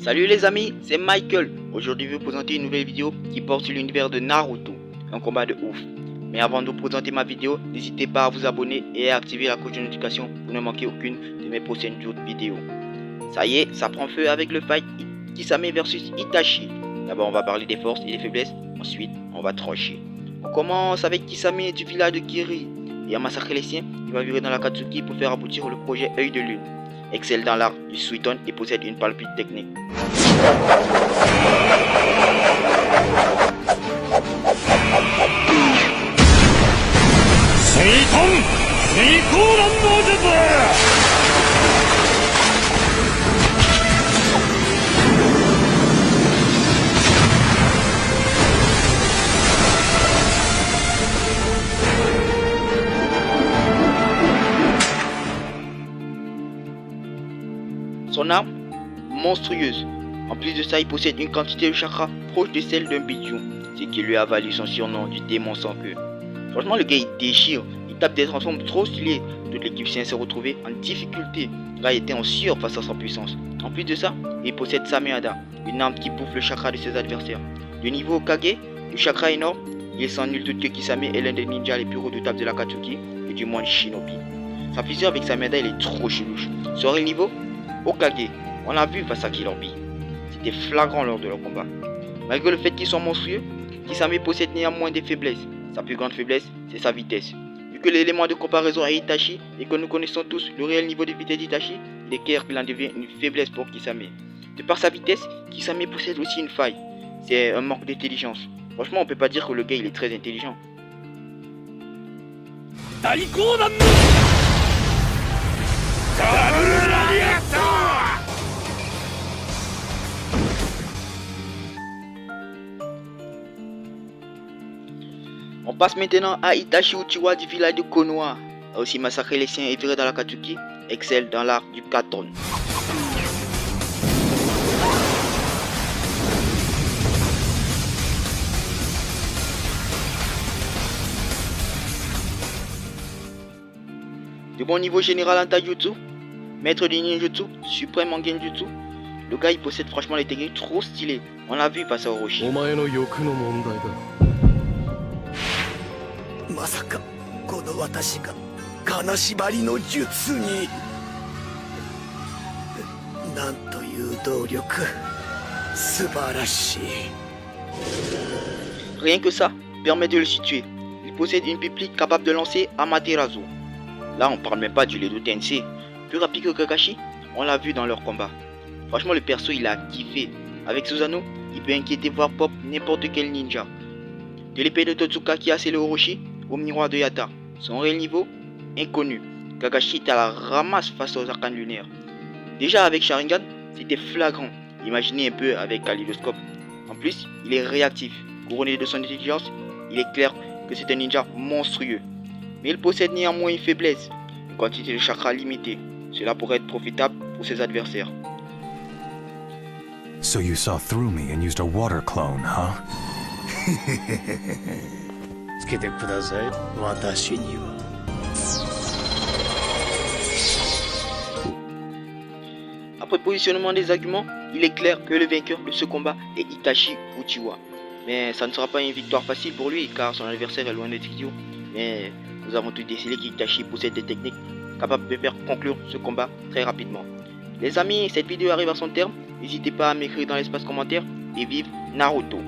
Salut les amis, c'est Michael. Aujourd'hui je vais vous présenter une nouvelle vidéo qui porte sur l'univers de Naruto. Un combat de ouf. Mais avant de vous présenter ma vidéo, n'hésitez pas à vous abonner et à activer la cloche de notification pour ne manquer aucune de mes prochaines vidéos. Ça y est, ça prend feu avec le fight Kisame versus Itachi. D'abord on va parler des forces et des faiblesses, ensuite on va trancher. On commence avec Kisame du village de Kiri. Il a massacré les siens, il va virer dans la Katsuki pour faire aboutir le projet Œil de Lune. Excelle dans l'art du Suiton et possède une palpite technique. Son arme, monstrueuse. En plus de ça, il possède une quantité de chakra proche de celle d'un bidjon, ce qui lui a valu son surnom du démon sans queue. Franchement, le gars il déchire, il tape des transformes trop stylés. Toute l'équipe s'est retrouvée en difficulté. Là, il était en sueur face à sa puissance. En plus de ça, il possède Sameada, une arme qui bouffe le chakra de ses adversaires. De niveau Kage, le chakra énorme, il est sans nul doute que Kisame est l'un des ninjas les plus redoutables de la Katsuki et du monde Shinobi. Sa fusion avec Sameada, il est trop chelouche. Sur le niveau Hokage, on l'a vu face à Killer Bee. C'était flagrant lors de leur combat. Malgré le fait qu'ils sont monstrueux, Kisame possède néanmoins des faiblesses. Sa plus grande faiblesse, c'est sa vitesse. Vu que l'élément de comparaison est Itachi et que nous connaissons tous le réel niveau de vitesse d'Itachi, il est clair qu'il en devient une faiblesse pour Kisame. De par sa vitesse, Kisame possède aussi une faille. C'est un manque d'intelligence. Franchement, on peut pas dire que le gars il est très intelligent. On passe maintenant à Itachi Uchiwa du village de Konoha. A aussi massacré les siens et viré dans la Katsuki, excelle dans l'art du Katon. De bon niveau général en taijutsu, maître du ninjutsu, suprême en genjutsu, le gars il possède franchement les techniques trop stylées. On l'a vu face à Orochi. Rien que ça permet de le situer. Il possède une pipelite capable de lancer Amaterasu. Là on parle même pas du Ledo Tensei. Plus rapide que Kakashi, on l'a vu dans leur combat. Franchement le perso il a kiffé. Avec Susanoo, il peut inquiéter voire pop n'importe quel ninja. De l'épée de Totsuka qui a scellé Orochi au miroir de Yata. Son réel niveau, inconnu. Kakashi est à la ramasse face aux arcanes lunaires. Déjà avec Sharingan, c'était flagrant. Imaginez un peu avec Kaléidoscope. En plus, il est réactif. Couronné de son intelligence, il est clair que c'est un ninja monstrueux. Mais il possède néanmoins une faiblesse, une quantité de chakra limitée. Cela pourrait être profitable pour ses adversaires. So you saw through me and used a water clone, huh? Après positionnement des arguments, il est clair que le vainqueur de ce combat est Itachi Uchiwa. Mais ça ne sera pas une victoire facile pour lui car son adversaire est loin d'être idiot. Mais nous avons tout décelé qu'Itachi possède des techniques capables de faire conclure ce combat très rapidement. Les amis, cette vidéo arrive à son terme. N'hésitez pas à m'écrire dans l'espace commentaire et vive Naruto.